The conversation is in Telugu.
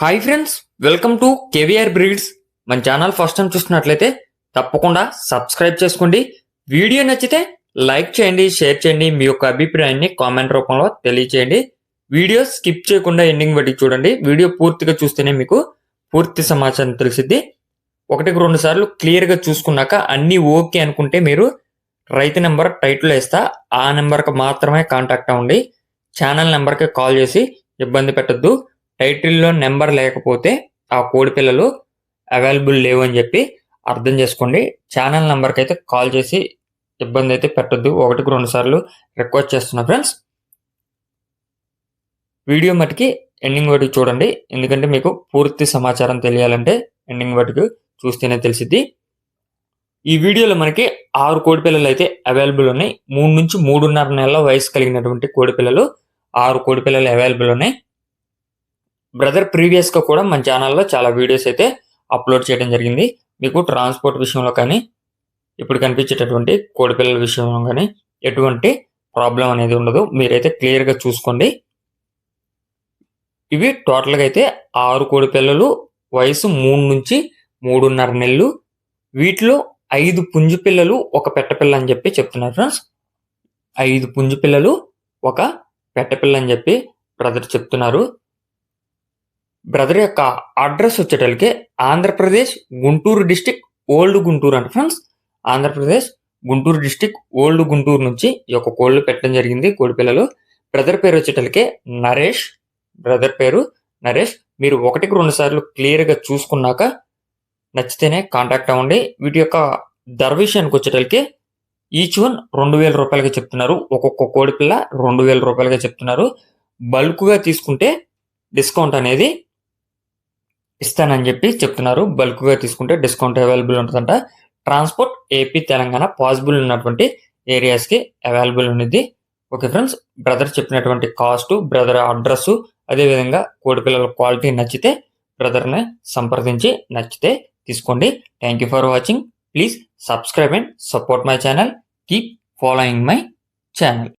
Hi friends, welcome to KVR breeds. మన ఛానల్ ఫస్ట్ టైం చూస్తున్నట్లయితే తప్పకుండా సబ్స్క్రైబ్ చేసుకోండి. వీడియో నచ్చితే లైక్ చేయండి, షేర్ చేయండి, మీ యొక్క అభిప్రాయాన్ని కామెంట్ రూపంలో తెలియచేయండి. వీడియో స్కిప్ చేయకుండా ఎండింగ్ వరకు చూడండి. వీడియో పూర్తిగా చూస్తేనే మీకు పూర్తి సమాచారం తెలిసిద్ది. ఒకటికి రెండు సార్లు క్లియర్గా చూసుకున్నాక అన్నీ ఓకే అనుకుంటే మీరు రైతు నెంబర్ టైటిల్ వేస్తా, ఆ నెంబర్కి మాత్రమే కాంటాక్ట్ అవ్వండి. ఛానల్ నెంబర్కి కాల్ చేసి ఇబ్బంది పెట్టద్దు. టైటిల్లో నెంబర్ లేకపోతే ఆ కోడి పిల్లలు అవైలబుల్ లేవు అని చెప్పి అర్థం చేసుకోండి. ఛానల్ నెంబర్కి అయితే కాల్ చేసి ఇబ్బంది అయితే పెట్టద్దు. ఒకటికి రెండు సార్లు రిక్వెస్ట్ చేస్తున్నా ఫ్రెండ్స్. వీడియో మటుకి ఎండింగ్ వరకు చూడండి, ఎందుకంటే మీకు పూర్తి సమాచారం తెలియాలంటే ఎండింగ్ వరకు చూస్తేనే తెలిసిద్ది. ఈ వీడియోలో మనకి 6 కోడి పిల్లలు అయితే అవైలబుల్ ఉన్నాయి. 3 నుంచి 3.5 నెలల వయసు కలిగినటువంటి కోడి పిల్లలు 6 కోడి పిల్లలు అవైలబుల్ ఉన్నాయి. బ్రదర్ ప్రీవియస్గా కూడా మన ఛానల్లో చాలా వీడియోస్ అయితే అప్లోడ్ చేయడం జరిగింది. మీకు ట్రాన్స్పోర్ట్ విషయంలో కానీ ఇప్పుడు కనిపించేటటువంటి కోడి పిల్లల విషయంలో కానీ ఎటువంటి ప్రాబ్లం అనేది ఉండదు. మీరైతే క్లియర్గా చూసుకోండి. ఇవి టోటల్గా అయితే 6 కోడి పిల్లలు, వయసు 3 నుంచి 3.5 నెలలు. వీటిలో 5 పుంజు పిల్లలు, ఒక పెట్ట పిల్ల అని చెప్పి చెప్తున్నారు ఫ్రెండ్స్. 5 పుంజు పిల్లలు, ఒక పెట్ట పిల్ల అని చెప్పి బ్రదర్ చెప్తున్నారు. బ్రదర్ యొక్క అడ్రస్ వచ్చేటప్పటికి ఆంధ్రప్రదేశ్ గుంటూరు డిస్టిక్ ఓల్డ్ గుంటూరు అంట friends. Andhra Pradesh Guntur district old Guntur నుంచి ఈ యొక్క కోళ్ళు పెట్టడం జరిగింది కోడి పిల్లలు. బ్రదర్ పేరు వచ్చేటప్పటికి నరేష్. బ్రదర్ పేరు నరేష్. మీరు ఒకటికి రెండు సార్లు క్లియర్గా చూసుకున్నాక నచ్చితేనే కాంటాక్ట్ అవ్వండి. వీటి యొక్క ధర విషయానికి వచ్చేటప్పటికి ఈచ్ వన్ 2,000 రూపాయలుగా చెప్తున్నారు. ఒక్కొక్క కోడి పిల్ల 2,000 రూపాయలుగా చెప్తున్నారు. బల్క్గా తీసుకుంటే డిస్కౌంట్ అనేది ఇస్తానని చెప్పి చెప్తున్నారు. బల్క్గా తీసుకుంటే డిస్కౌంట్ అవైలబుల్ ఉంటుందంట. ట్రాన్స్పోర్ట్ ఏపీ, తెలంగాణ పాసిబుల్ ఉన్నటువంటి ఏరియాస్కి అవైలబుల్ ఉన్నది. ఓకే ఫ్రెండ్స్, బ్రదర్ చెప్పినటువంటి కాస్ట్, బ్రదర్ అడ్రస్, అదేవిధంగా కోడి పిల్లల క్వాలిటీ నచ్చితే బ్రదర్ని సంప్రదించి నచ్చితే తీసుకోండి. Thank you for watching. Please subscribe and support my channel. Keep following my channel.